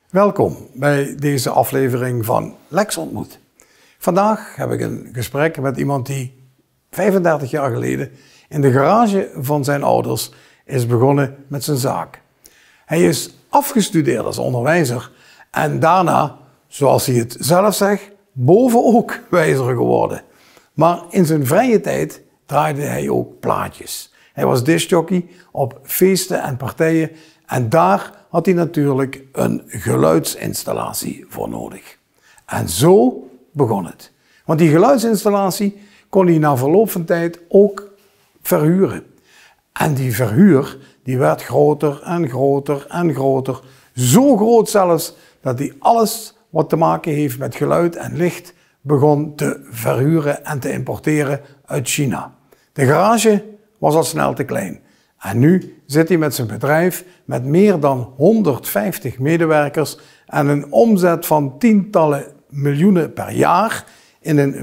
Welkom bij deze aflevering van Lex Ontmoet. Vandaag heb ik een gesprek met iemand die 35 jaar geleden in de garage van zijn ouders is begonnen met zijn zaak. Hij is afgestudeerd als onderwijzer en daarna, zoals hij het zelf zegt, boven ook wijzer geworden. Maar in zijn vrije tijd draaide hij ook plaatjes. Hij was discjockey op feesten en partijen en daar had hij natuurlijk een geluidsinstallatie voor nodig. En zo begon het. Want die geluidsinstallatie kon hij na verloop van tijd ook verhuren. En die verhuur die werd groter en groter en groter. Zo groot zelfs dat hij alles wat te maken heeft met geluid en licht begon te verhuren en te importeren uit China. De garage was al snel te klein. En nu zit hij met zijn bedrijf met meer dan 150 medewerkers en een omzet van tientallen miljoenen per jaar in een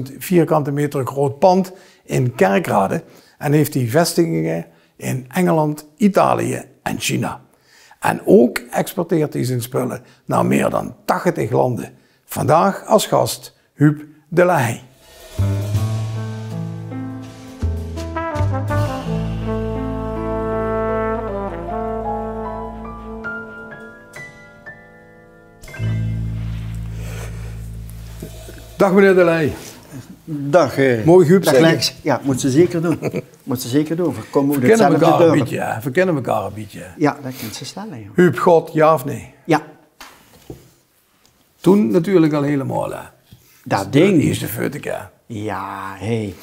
25.000 vierkante meter groot pand in Kerkrade en heeft hij vestigingen in Engeland, Italië en China. En ook exporteert hij zijn spullen naar meer dan 80 landen. Vandaag als gast Huub de Lahaye. Dag meneer de Lahaye. Dag. Mooi Huub zeggen. Lex. Ja, moet ze zeker doen. Moet ze zeker doen. We kennen elkaar een beetje. We kennen elkaar een beetje. Ja, dat kan ze stellen. Joh. Huub, God, ja of nee? Ja. Toen natuurlijk al helemaal. Hè. Dat ding. Die is de futeke. Ja, hé.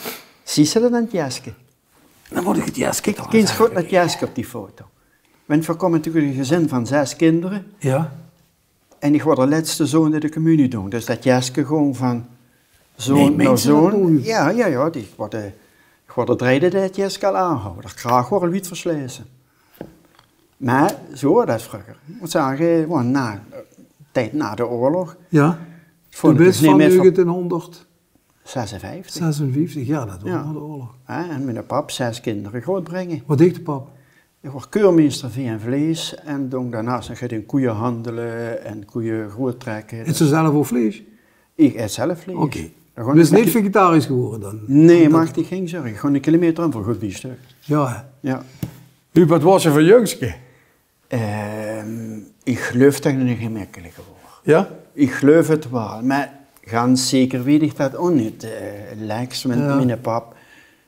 Zie ze dat aan het jasken? Dan moet ik het jasken. Geen schot met jasken op die foto. Want we komen natuurlijk een gezin van 6 kinderen. Ja. En ik word de laatste zoon die de communie doen. Dus dat jasken gewoon van zoon naar zoon. Ja. Ik word de derde dat jasken al aanhouden. Dat graag wel iets verslezen. Maar zo was dat vroeger. Ik moet zeggen, tijd na de oorlog. Ja. Toen bent van 1956. 56, ja, dat was na de oorlog. En mijn pap 6 kinderen grootbrengen. Wat deed de pap? Ik was keurmeester vee en vlees en daarnaast ga ik koeien handelen en koeien groot trekken. Eet ze zelf ook vlees? Ik eet zelf vlees. Oké. Dus niet vegetarisch geworden dan? Nee, mag ik geen zeggen. Gewoon een kilometer aan voor goed biefstuk. Ja. Ja. Huub, wat was je voor jongske? Ik geloof dat het een gemakkelijke wordt. Ja? Ik geloof het wel, maar ganz zeker weet ik dat ook niet. Lex met mijn pap.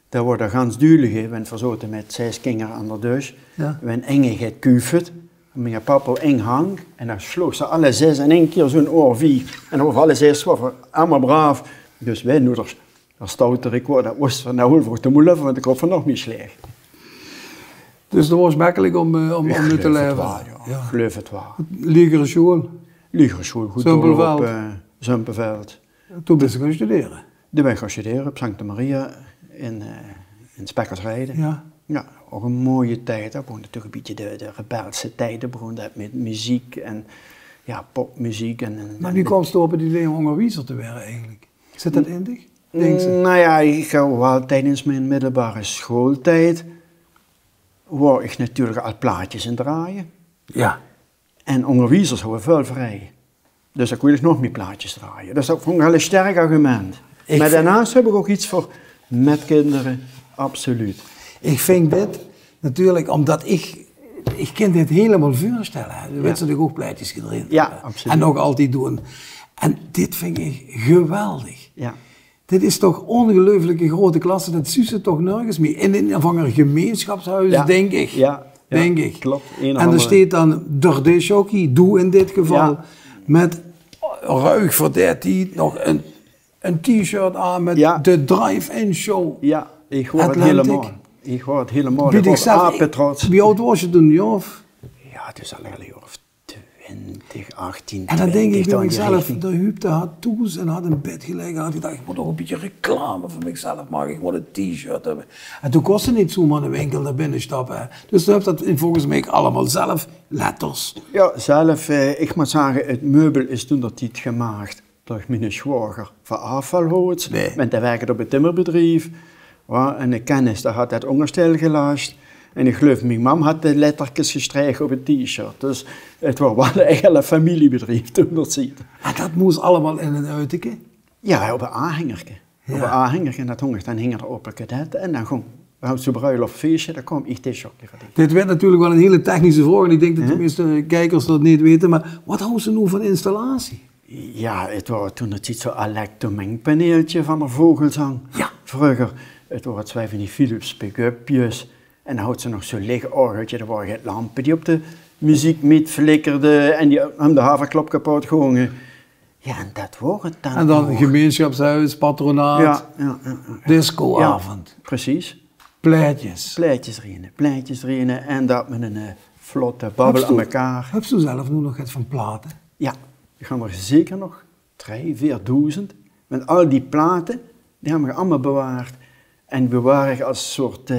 Dat wordt ganz duidelijk, want we zaten met 6 kinderen aan de dus. Ja. We hebben enge gekuifd. Mijn papa eng hang en dan sloeg ze alle 6 in één keer zo'n oorvie. En over alle 6 waren we allemaal braaf. Dus wij nu dat stouter ik word, dat was van nou voor te moeilijk, want ik had van nog niet slecht. Dus dat was makkelijk om nu te leven? Ja, geloof het wel. Ligere school? Ligere school, goed Zumpelveld. Op Zumpelveld. Toen ben je gaan studeren? Toen ben ik gaan studeren op Santa Maria in Spekkersrijden. Ja. Ja, ook een mooie tijd. Dat begon natuurlijk een beetje de rebelse tijden. Begon dat met muziek en ja, popmuziek. Maar nu kwam je op het idee om onderwijzer te worden eigenlijk. Zit dat in dich? Nou ja, ik ga wel tijdens mijn middelbare schooltijd wou ik natuurlijk al plaatjes in draaien. Ja. En onderwijzers hadden veel vrij. Dus dan kon ik nog meer plaatjes draaien. Dus dat vond ik wel een sterk argument. Maar daarnaast heb ik ook iets voor met kinderen, absoluut. Ik vind dit natuurlijk, omdat ik kan dit helemaal voorstellen. Er werd natuurlijk ook plaatjes gedraaid. Ja, absoluut. En nog altijd doen. En dit vind ik geweldig. Ja. Dit is toch ongelooflijke grote klasse, dat zie je toch nergens meer. In een gemeenschapshuis, denk ik. Ja, denk ik. Klopt. En er staat dan de discjockey, doe in dit geval, met ruig voor 13 nog een t-shirt aan met de drive-in show. Ja, ik hoor het helemaal. Ik hoor het helemaal. Wie oud was je toen, of? Ja, het is al een jaar of 20, 18, En dan denk ik bij mezelf, de Huub had toes en had een bed gelegen. Had ik dacht, ik moet nog een beetje reclame voor mezelf maken. Ik moet een t-shirt hebben. En toen kostte het niet zomaar een winkel naar binnen stappen. Dus toen heb dat volgens mij allemaal zelf letters. Ja, zelf. Ik moet zeggen, het meubel is toen dat niet gemaakt door mijn zwager van afvalhout. Nee. Want hij werkte op het timmerbedrijf. En de kennis, daar had dat onderstel gelast. En ik geloof, mijn mam had de lettertjes gestreken op het t-shirt. Dus het was wel een hele familiebedrijf toen dat ziet. En dat moest allemaal in een uitje? Ja, op een aanhangerke. Ja. Op een aanhangerke, en dat dan hing er op een cadet. En dan gewoon, we hadden zo'n bruiloftfeestje, dan kwam ik t-shirtje van die. Dit werd natuurlijk wel een hele technische vraag. En ik denk dat de meeste kijkers dat niet weten. Maar wat houden ze nu van installatie? Ja, het was toen het zo'n electromengpaneeltje van de Vogelzang. Ja. Vroeger, het waren twee van die Philips pick-upjes. En dan had ze nog zo'n lichtorgeltje, er waren lampen die op de muziek met flikkerden en die aan de haverklap kapot gingen. Ja, en dat was het dan. En dan gemeenschapshuis, patronaat, discoavond. Ja, precies. Pleitjes. Pleitjes erin en dat met een vlotte babbel aan elkaar. Heb je zelf nu nog iets van platen? Ja, ik ga er zeker nog 3.000, 4.000. Met al die platen, die hebben we allemaal bewaard. En bewaren als soort,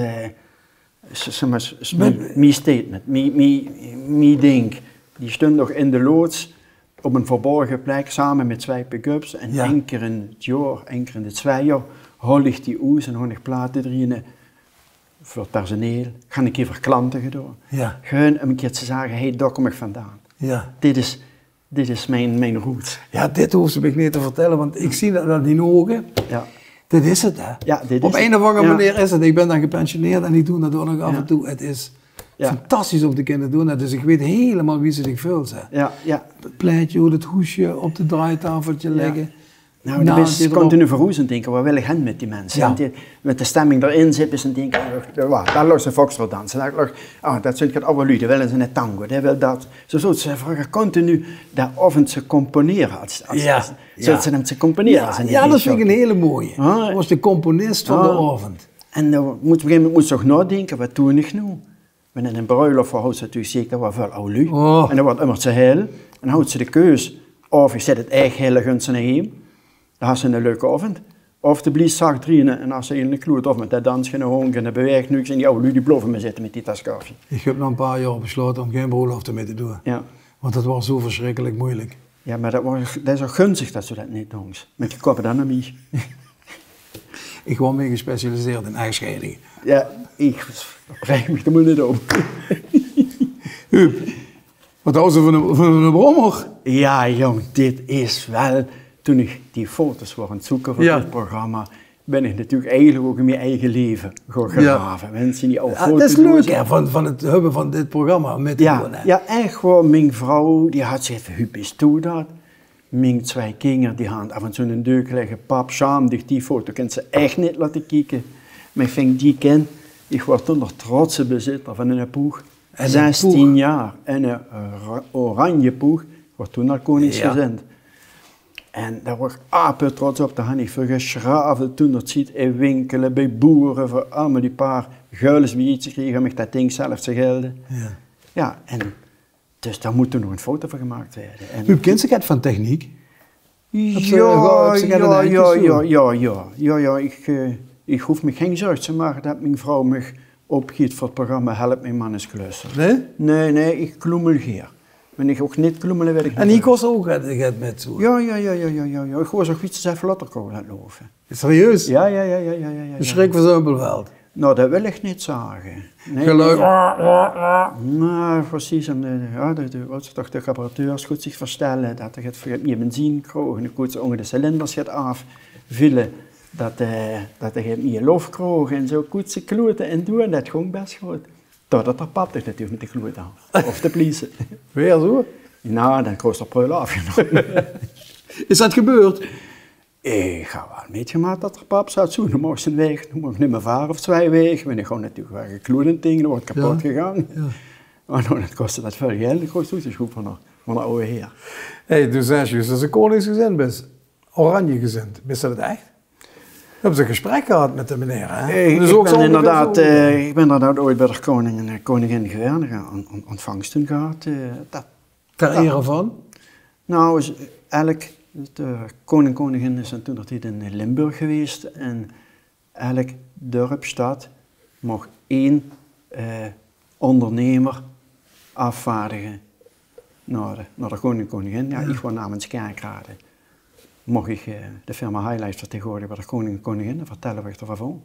mijn statement, mijn ding. Die stond nog in de loods op een verborgen plek samen met 2 pick-ups. En één keer in het jaar, één keer in de 2 jaar, hol ik die oes en hol ik platen erin. Voor het personeel, ga een keer voor klanten gedaan. Ja. Gewoon om een keer te zeggen, hey, daar kom ik vandaan. Ja. Dit is mijn roots. Ja, dit hoeft ze me niet te vertellen, want ik zie dat aan die ogen. Ja. Dit is het, hè? Ja, dit op is een of andere manier is het. Ik ben dan gepensioneerd en ik doe dat ook nog af en toe. Het is fantastisch om te kunnen doen. Dus ik weet helemaal wie ze zich vult. Ja. Het pleitje, het hoesje op de draaitafeltje leggen. Nou, dat is continu verroezend denken, waar wil ik hen met die mensen? Ja. Met de stemming erin zitten ze denken, daar lag ze foxtrot dansen, dat zijn het allemaal luiden, willen ze een tango, dat wil dat. Zo ze vragen continu dat of ze componeren, zodat ze hem te componeren. Ja, dat vind ik een hele mooie. Dat was de componist van de avond. En dan moet op een gegeven moment toch nadenken, wat doe ik nu? Want in een bruiloft houdt ze natuurlijk zeker wel veel oude lui. En dan wordt immer te heel, en dan houdt ze de keus, of ik zet het eigen hele gunst naar hem. Dan had ze een leuke avond. Of de blies zacht erin en als ze in de kloot of met dat dansje en honk en dat beweegt nu. En die oude lui die blijven me zitten met die taskafje. Ik heb na een paar jaar besloten om geen bruiloften meer te doen. Ja. Want dat was zo verschrikkelijk moeilijk. Ja, maar dat is ook gunstig dat ze dat niet doen. Met je koppen dan naar mij. Ik was meer gespecialiseerd in echtscheidingen. Ja, ik breng me er maar niet op. Huub, wat houden ze van een brommer? Ja, jong, dit is wel... Toen ik die foto's was aan het zoeken voor dit programma, ben ik natuurlijk eigenlijk ook in mijn eigen leven gegraven. Mensen die oude foto's. Dat is leuk hè, van het hebben van dit programma met de Ja, echt gewoon. Mijn vrouw die had gezegd, Huub, is toe dat? Mijn 2 kinderen die hadden af en toe een deuk leggen. Pap, schaamdig, die foto kan ze echt niet laten kijken. Maar ik vind die kind, ik was toen nog trotse bezitter van een poeg. 16 jaar en een oranje poeg. Ik was toen al koningsgezind. En daar word ik apen trots op. Daar had ik voor geschraven toen dat ziet in winkelen, bij boeren, voor allemaal die paar guiles wie iets kregen om dat ding zelf te gelden. Ja, en dus daar moet er nog een foto van gemaakt worden. U kent zich het van techniek? Ja, ik hoef me geen zorgen te maken dat mijn vrouw me opgiet voor het programma Help Mijn Man is klussen. Nee? Nee, ik kloemel hier. Maar ik ook niet kloemelen, weet ik niet. En ik was ook het met zo? Ja. Ik was ook iets even later komen lopen. Serieus? Ja. De schrik van Zumpelveld? Nou, dat wil ik niet zeggen. Nee, geluid? Nou, precies. En de reparateurs goed zich verstellen dat er meer benzine krijgt. En goed onder de cilinders gaat afvullen. Dat er meer lof krijgt. En zo goed ze kloten en doen. Dat ging best goed. Totdat er pap is natuurlijk met de kloot aan. Of de pliezen. Weer zo? Nou, dan kost er prul afgenomen. Is dat gebeurd? Ik ga wel meegemaakt dat er pap zou doen. Dan mocht ze een week, dan moet ik niet meer varen of 2 weken. Maar dan gewoon natuurlijk wel gekloed ding, dan wordt kapot gegaan. Ja. Maar nou, dat kostte dat veel geld. Dat kost dus goed van een oude heer. Hey, dus als je een koningsgezind bent, oranje gezind, is dat het echt? We hebben een gesprek gehad met de meneer, hè? Ik ben inderdaad ooit bij de koning en koningin geweest, een ontvangst toen gehad. Ter ere van? Nou, eigenlijk, de koningin is toen nog niet in Limburg geweest en eigenlijk dorpstad mocht 1 ondernemer afvaardigen naar de koningin. Ja, ik was namens kerkraden. Mocht ik de firma Highlights vertegenwoordigen bij de koning en koningin en vertellen wat ik ervan vond.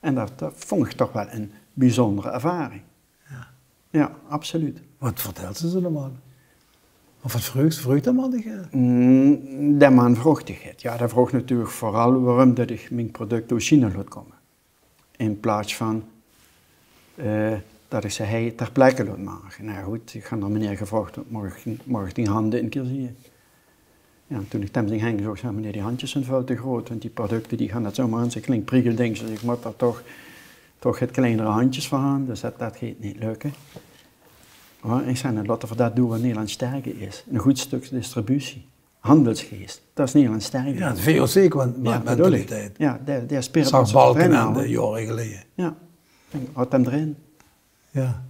En dat vond ik toch wel een bijzondere ervaring. Ja, ja, absoluut. Wat vertelt ze dan man? Of wat vreugd dat man? Dat man vroegtigheid. Ja, dat vroeg natuurlijk vooral waarom dat ik mijn product uit China laat komen. In plaats van dat ik ze ter plekke laat maken. Nou goed, ik ga naar meneer gevraagd, mag ik die handen een keer zien? Ja, toen ik hem ging hangen, zei ik, meneer, die handjes zijn veel te groot, want die producten die gaan dat zomaar aan. Ze klinkt prikkelding, dus ik moet daar toch het kleinere handjes van gaan, dus dat gaat niet lukken. Maar ik zei, laten we dat doen wat Nederland sterk is. Een goed stuk distributie, handelsgeest, dat is Nederland sterk. Ja, het VOC-mentaliteit. Ja, daar speelt zag Balken aan de jaren geleden. Ja, had hem erin. Ja.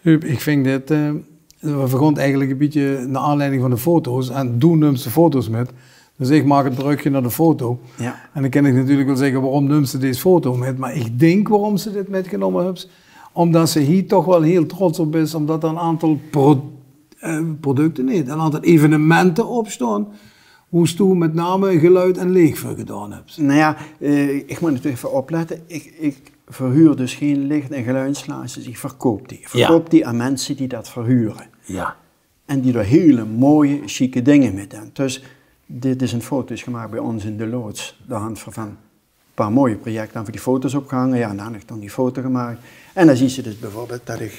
Huub, ik vind dit, we begonnen eigenlijk een beetje naar aanleiding van de foto's en doen numst de foto's met. Dus ik maak het brugje naar de foto. Ja. En dan kan ik natuurlijk wel zeggen waarom numst ze deze foto met, maar ik denk waarom ze dit metgenomen hebben, omdat ze hier toch wel heel trots op is, omdat er een aantal producten, nee, een aantal evenementen opstaan, hoe ze toen met name geluid en leegvuur gedaan hebben. Nou ja, ik moet natuurlijk even opletten. Ik verhuur dus geen licht- en geluidsinstallaties, ik verkoop die. Ik verkoop die aan mensen die dat verhuren. Ja. En die er hele mooie, chique dingen mee doen. Dus dit is een foto's gemaakt bij ons in de loods. Daar hand van een paar mooie projecten aan voor die foto's opgehangen. Ja, en dan heb ik dan die foto gemaakt. En dan zie je dus bijvoorbeeld dat ik,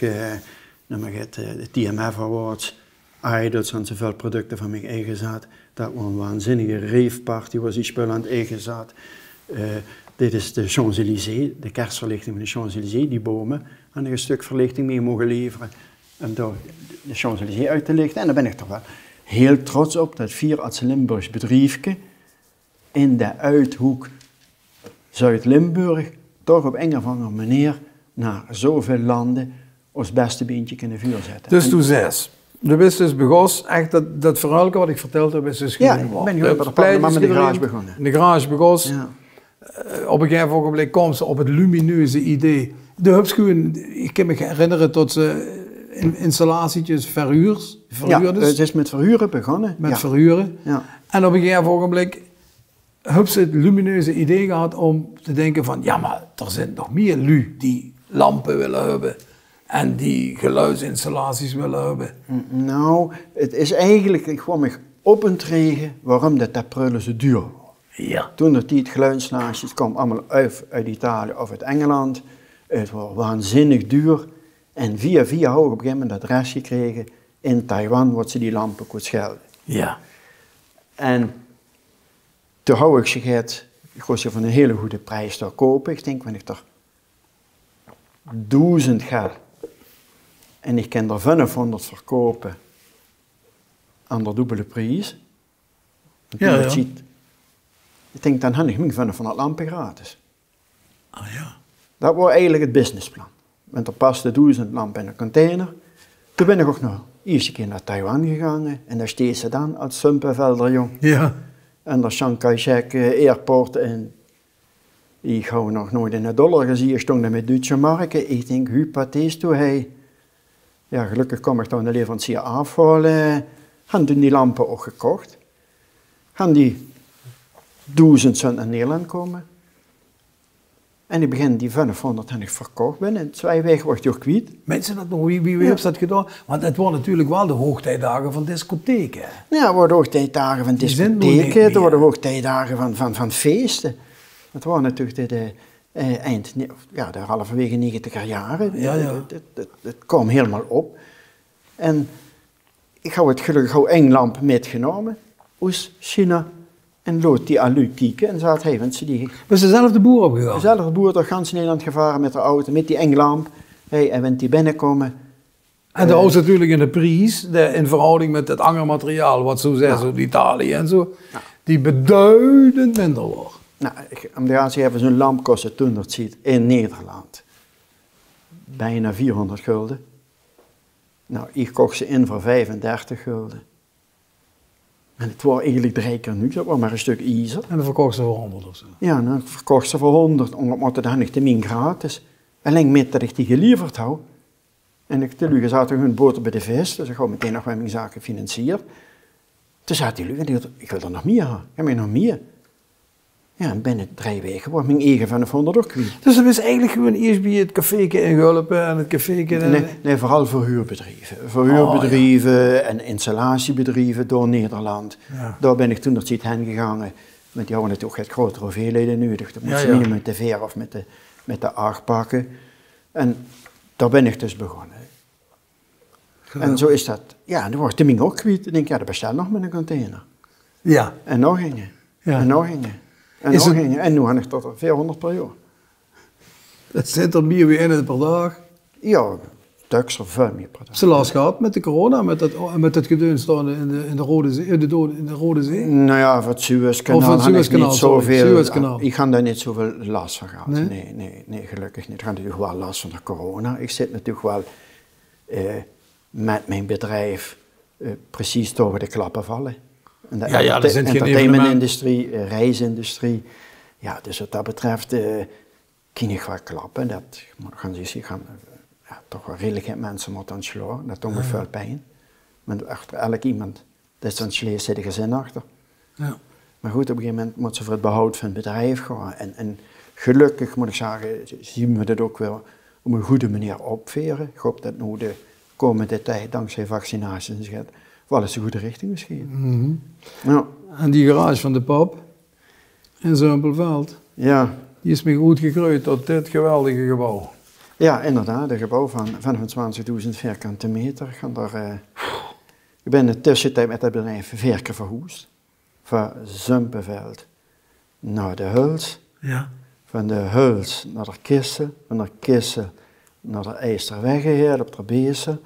de TMF Awards, Idols en zoveel producten van mij ingezet. Dat was een waanzinnige raveparty, was die spullen aan het ingezet. Dit is de Champs-Élysées, de kerstverlichting van de Champs-Élysées, die bomen. En er een stuk verlichting mee mogen leveren. Om door de Champs-Élysées uit te lichten. En daar ben ik toch wel heel trots op dat 4 Limburgs bedrijfje in de uithoek Zuid-Limburg toch op een of andere manier naar zoveel landen ons beste beentje kunnen vuur zetten. Dus toen 6. De wist dus begon, echt dat verhaal wat ik verteld heb, is dus ja, ik ben gewoon met de garage begonnen. In de garage begon. Ja. Op een gegeven ogenblik kwam ze op het lumineuze idee. De hupschuwen, ik kan me herinneren tot ze installatietjes verhuurders. Ja, het is met verhuren begonnen. Met verhuren. Ja. En op een gegeven ogenblik hebben ze het lumineuze idee gehad om te denken van, ja maar er zijn nog meer lui die lampen willen hebben en die geluidsinstallaties willen hebben. Nou, het is eigenlijk, ik kwam me op een regen waarom dat prullen zo duur was. Ja. Toen er die geluidsinstallaties kwamen allemaal uit Italië of uit Engeland. Het was waanzinnig duur. En via hebben we op een gegeven moment dat adres gekregen in Taiwan, wat ze die lampen kon schelden. Ja. En toen hou ik gezegd, ik ga ze van een hele goede prijs daar kopen. Ik denk, wanneer ik er 1000 ga en ik kan er 500 verkopen aan de dubbele prijs. Ja, ja. Ziet, ik denk, dan heb ik mijn 500 lampen gratis. Ah ja. Dat was eigenlijk het businessplan. Want er paste 1000 lampen in een container. Toen ben ik ook nog eerst keer naar Taiwan gegaan en daar steed ze dan als Sumpenvelder jong. Ja. En de Chiang Kai-shek airport en ik hou nog nooit in $1 gezien. Ik stond daar met Duitse marken. Ik denk, hupathees toe hij. Ja, gelukkig kom ik dan de leverancier afhalen. Gaan toen die lampen ook gekocht. Gaan die 1000 cent naar Nederland komen. En ik begin die 500 en ik verkocht binnen 2 weken word je ook kwijt. Mensen dat nog, wie heeft dat gedaan? Want het waren natuurlijk wel de hoogtijdagen van discotheken. Ja, het worden hoogtijdagen van discotheken, het worden hoogtijdagen van feesten. Het waren natuurlijk de halverwege 90er jaren. Ja, ja. Het kwam helemaal op. En ik heb het gelukkig één lamp metgenomen uit China. En lood die aan lui kijken en zat hij, want ze die... Was dezelfde boer opgegaan? Dezelfde boer door gans Nederland gevaren met de auto, met die enge lamp. Hey, en wanneer die binnenkomen... En de auto natuurlijk in de prijs, in verhouding met het angermateriaal, wat zo zegt, zo Italië en zo, die beduidend minder wordt. Nou, om de Azië hebben zo'n lamp kostte toen dat ziet in Nederland bijna 400 gulden. Nou, ik kocht ze in voor 35 gulden. En het was eigenlijk 3 keer nu, dat was maar een stuk ijzer. En dan verkocht ze voor 100 of zo? Ja, nou, ik verkocht ze voor 100, omdat dan ik de min gratis. Alleen met dat ik die geleverd hou. En ik de zaten hun boter bij de vis, dus ik ga meteen nog met mijn zaken financieren. Toen zaten die lui en die dacht, ik wil er nog meer hebben, ik heb nog meer. Ja, en binnen 3 weken wordt mijn eigen 500 ook kwijt. Dus dat is eigenlijk gewoon eerst bij het caféke in Gulpen en het caféke... Nee, vooral voor huurbedrijven. Voor huurbedrijven en installatiebedrijven door Nederland. Ja. Daar ben ik toen nog niet heen gegaan. Want die hadden natuurlijk het grotere hoeveelheden nodig. Dat moest je niet met de veer of met de aardpakken. En daar ben ik dus begonnen. En zo is dat. Ja, en dan wordt de ming ook kwijt. Dan denk ik, ja, dat bestel nog met een container. Ja. En nog gingen. Ja. En nog gingen. En nog gingen. En nu had ik tot 400 per jaar. Dat zit er meer weer in per dag. Ja, stuks of veel meer per dag. Ze last gehad met de corona, met het gedeunst in de Rode Zee? Nou ja, voor het Suezkanaal had ik niet zoveel. Ik ga daar niet zoveel last van gehad. Nee, gelukkig niet. Ik had natuurlijk wel last van de corona. Ik zit natuurlijk wel met mijn bedrijf precies door de klappen vallen. En de entertainmentindustrie, reisindustrie. Ja, dus wat dat betreft kan ik wel klappen. Dat gaan toch wel redelijk mensen moeten aanslaan. Dat doet me veel pijn. Want achter elk iemand dat is aanslaan zit een gezin achter. Ja. Maar goed, op een gegeven moment moet ze voor het behoud van het bedrijf gaan. En gelukkig moet ik zeggen, zien we dat ook wel op een goede manier opveren. Ik hoop dat nu de komende tijd, dankzij vaccinaties, gaat wel eens de goede richting misschien. Ja. En die garage van de pap in Zumpelveld, die is me goed gegroeid tot dit geweldige gebouw. Ja, inderdaad, een gebouw van 25.000 vierkante meter. Ik ben in de tussentijd met dat bedrijf 4 keer verhuisd. Van Zumpelveld naar de Huls. Ja. Van de Huls naar de Kisse. Van de Kisse naar de IJsterweggeheerd op de Beese.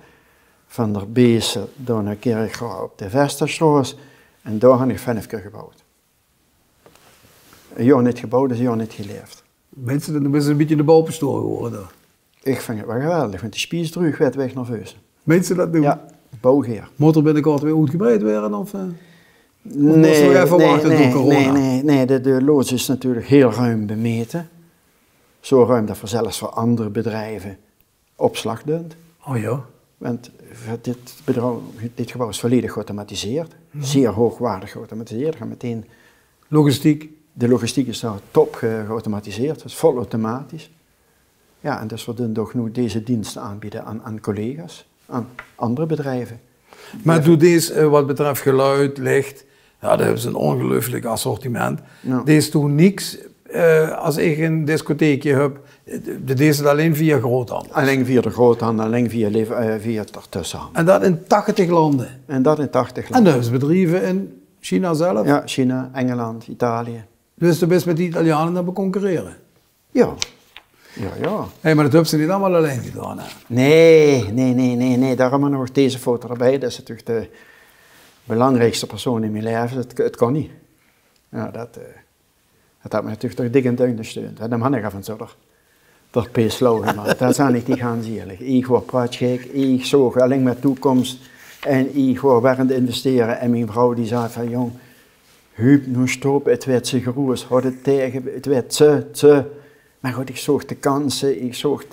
Van de Beese door naar Kerkgraaf op de Westerstraat. En daar heb ik 5 keer gebouwd. Een jaar niet gebouwd, dus een jaar niet geleefd. Mensen, dan is het een beetje de bouwpastoor geworden daar. Ik vind het wel geweldig, want die spiesdruk werd weg nerveus. Mensen dat doen? Ja, bouwgeer. Moet er binnenkort weer uitgebreid worden? Of nee, nog even wachten door corona? Nee, de loods is natuurlijk heel ruim bemeten. Zo ruim dat zelfs voor andere bedrijven opslag deunt. Oh ja? Want dit gebouw is volledig geautomatiseerd. Zeer hoogwaardig geautomatiseerd. Gaan meteen logistiek? De logistiek is daar top geautomatiseerd. Het is vol automatisch. Ja, en dus we doen toch nu deze diensten aanbieden aan collega's, aan andere bedrijven. Maar doe deze wat betreft geluid, licht, ja, dat hebben ze een ongelooflijk assortiment. Ja. Deze doen niks als ik een discotheekje heb, deze is alleen via groothandel. Alleen via de groothandel, alleen via ertussenhandel. En dat in 80 landen? En dat in 80 landen. En dat hebben ze bedrijven in China zelf? Ja, China, Engeland, Italië. Dus je best met die Italianen aan concurreren? Ja. Hey, maar dat hebben ze niet allemaal alleen gedaan, hè? Nee. Daarom maar nog deze foto erbij. Dat is natuurlijk de belangrijkste persoon in mijn leven. Het kon niet. Ja, dat had me natuurlijk toch dik en duin gesteund. Dat had ik af en toe door peeslogen, maar dat zijn niet die gaan zielig. Ik word praatgek, ik zoog alleen maar toekomst en ik word werkend investeren. En mijn vrouw die zei van, jong, hup, nu stop, het werd zich roes, houd het tegen, het werd ze. Maar goed, ik zocht de kansen, ik zocht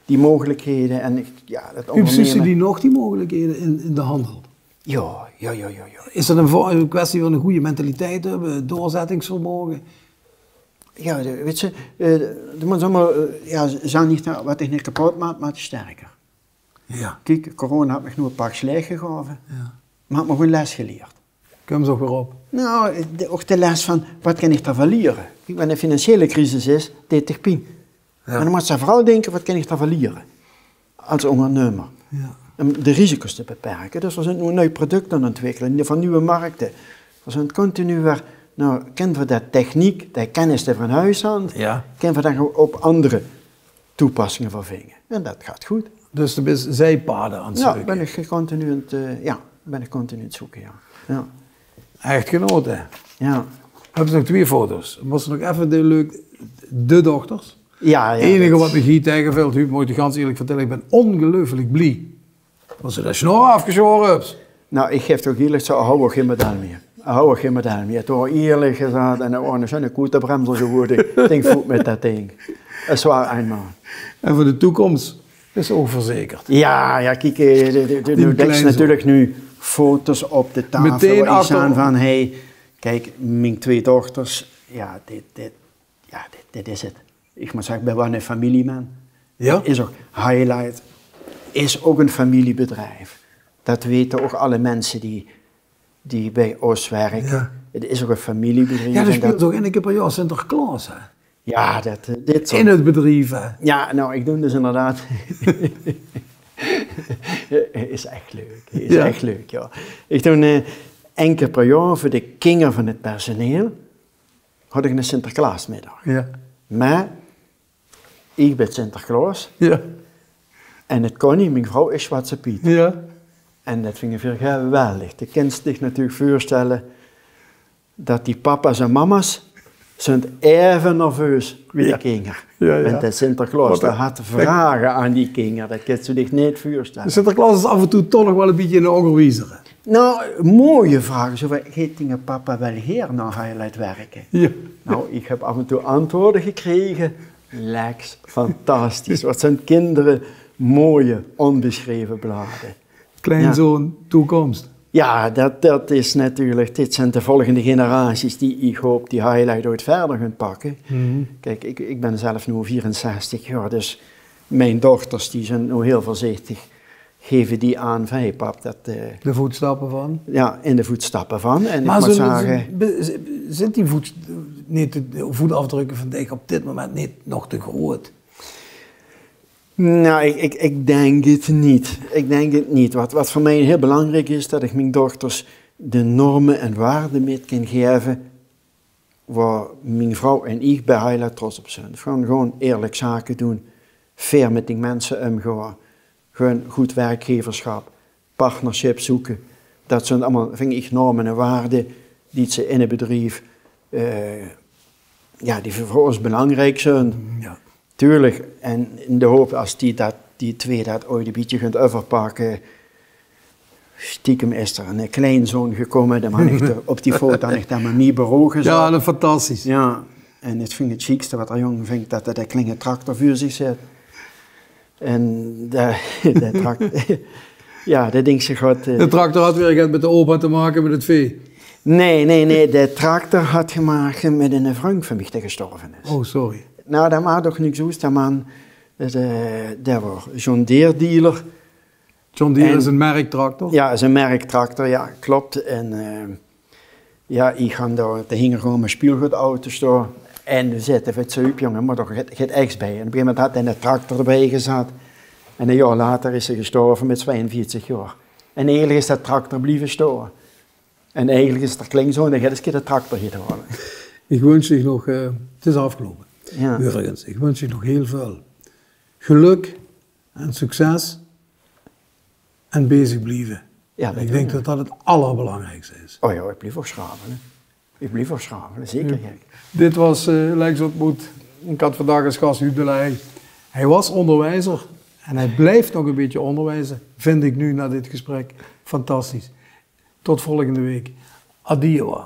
die mogelijkheden en dat ondernemen. Zien die nog, die mogelijkheden in de handel? Ja. Is dat een kwestie van een goede mentaliteit hebben, doorzettingsvermogen? Ja, weet je, er moet allemaal, zijn niet wat ik niet kapot maakt, maar het is sterker. Ja. Kijk, corona had me nog een paar slag gegeven, maar had me gewoon les geleerd. Kom eens ook weer op. Nou, ook de les van, wat kan ik daar verlieren? Kijk, wanneer een financiële crisis is, deed ik pijn. Ja. Maar dan moet je vooral denken, wat kan ik daar verlieren? Als ondernemer. Ja. Om de risico's te beperken. Dus we zijn nu nieuwe producten aan het ontwikkelen, van nieuwe markten. We zijn continu weer, kennen we dat techniek, dat kennis van huis aan, kennen we dat op andere toepassingen vervingen. En dat gaat goed. Dus er is zijpaden aan het zoeken? Ja, ben ik continu aan het zoeken, ja. Echtgenoten? Ja. Hebben ze nog 2 foto's? Moest nog even de dochters? Ja. Het enige wat me hier tegenvalt, Huub, moet je ganz eerlijk vertellen, ik ben ongelooflijk blij. Als ze dat snor afgeschoren hebt. Nou, ik geef toch eerlijk, ze houden geen medal meer. Geen medal meer. Toch eerlijk gezegd, en dan was een koetenbremser geworden. Ik denk goed met dat ding. Dat is waar eenmaal. En voor de toekomst is ook verzekerd. Ja, kijk, er is natuurlijk nu foto's op de tafel. Meteen waar staan van, kijk, mijn 2 dochters, ja, dit is het. Ik moet zeggen, ik ben wel een familieman. Ja? Is ook Highlight, is ook een familiebedrijf. Dat weten ook alle mensen die bij ons werken. Ja. Het is ook een familiebedrijf. Ja, dat speelt ook een keer per jaar Sinterklaas, hè? Ja, dit in het bedrijf, hè? Ja, nou, ik doe dus inderdaad... is echt leuk. Is echt leuk, ja. Ik doe één keer per jaar voor de kinderen van het personeel had ik een Sinterklaasmiddag. Ja. Maar ik ben Sinterklaas. Ja. En het kon niet, mijn vrouw is Zwarte Piet. Ja. En dat vind ik veel geweldig. De kind zich natuurlijk voorstellen dat die papa's en mama's zijn even nerveus met de kinderen. Ja, ja. Want de Sinterklaas had vragen aan die kinderen, dat kun je zich niet voorstellen. Sinterklaas is af en toe toch nog wel een beetje in de onderwijzer. Nou, mooie vragen. Zo van, gaat papa wel hier naar Highlight werken? Ja. Nou, ik heb af en toe antwoorden gekregen. Lex, fantastisch. Wat zijn kinderen mooie, onbeschreven bladen. Kleinzoon, toekomst. Ja, dat is natuurlijk, dit zijn de volgende generaties die ik hoop die Highlight ooit verder gaan pakken. Mm-hmm. Kijk, ik ben zelf nu 64 jaar, dus mijn dochters die zijn nu heel voorzichtig. Geven die aan van, hey pap, dat... de voetstappen van? Ja, in de voetstappen van. En maar ik moet zeggen... Zijn die voetafdrukken van Dijk op dit moment niet nog te groot? Nou, ik denk het niet. Ik denk het niet. Wat voor mij heel belangrijk is, dat ik mijn dochters de normen en waarden mee kan geven waar mijn vrouw en ik bij Highlight trots op zijn. Gewoon eerlijk zaken doen, fair met die mensen omgaan. Gewoon goed werkgeverschap, partnership zoeken. Dat zijn allemaal, vind ik, normen en waarden die ze in het bedrijf, die voor ons belangrijk zijn. Ja. Tuurlijk, en in de hoop als die twee dat ooit een beetje gaan overpakken, stiekem is er een kleinzoon gekomen, de man heeft op die foto echt aan mijn bureau gezet. Ja, dat is fantastisch. Ja, en het vind het chicste wat er jong vindt, dat een kleine tractor voor zich zit. En de tractor, ja, dat ding zich wat... de tractor had weer met de opa te maken met het vee? Nee, de tractor had gemaakt met een vriend van mij die gestorven is. Oh, sorry. Nou, dat maakt toch niks uit, dat man, dat was John Deere dealer. John Deere is een merktractor? Ja, is een merktractor, ja, klopt. En ik ga daar, er hingen gewoon mijn speelgoedauto's door. En we zitten met zo'n jongen, maar toch het ex bij. En op een gegeven moment had hij een tractor erbij gezet. En een jaar later is hij gestorven met 42 jaar. En eigenlijk is dat tractor blijven staan. En eigenlijk is het er kleinzoon, dan gaat eens de tractor hier worden. Ik wens je nog, het is afgelopen. Ja. Overigens, ik wens je nog heel veel geluk en succes en bezig blijven. Ja, ik denk dat dat het allerbelangrijkste is. Oh ja, ik blijf ook schraven. Ik blijf ook schraven, zeker. Ja. Dit was Lex ontmoet. Ik had vandaag als gast Huub de Leij. Hij was onderwijzer en hij blijft nog een beetje onderwijzen, vind ik nu na dit gesprek. Fantastisch. Tot volgende week. Adieu.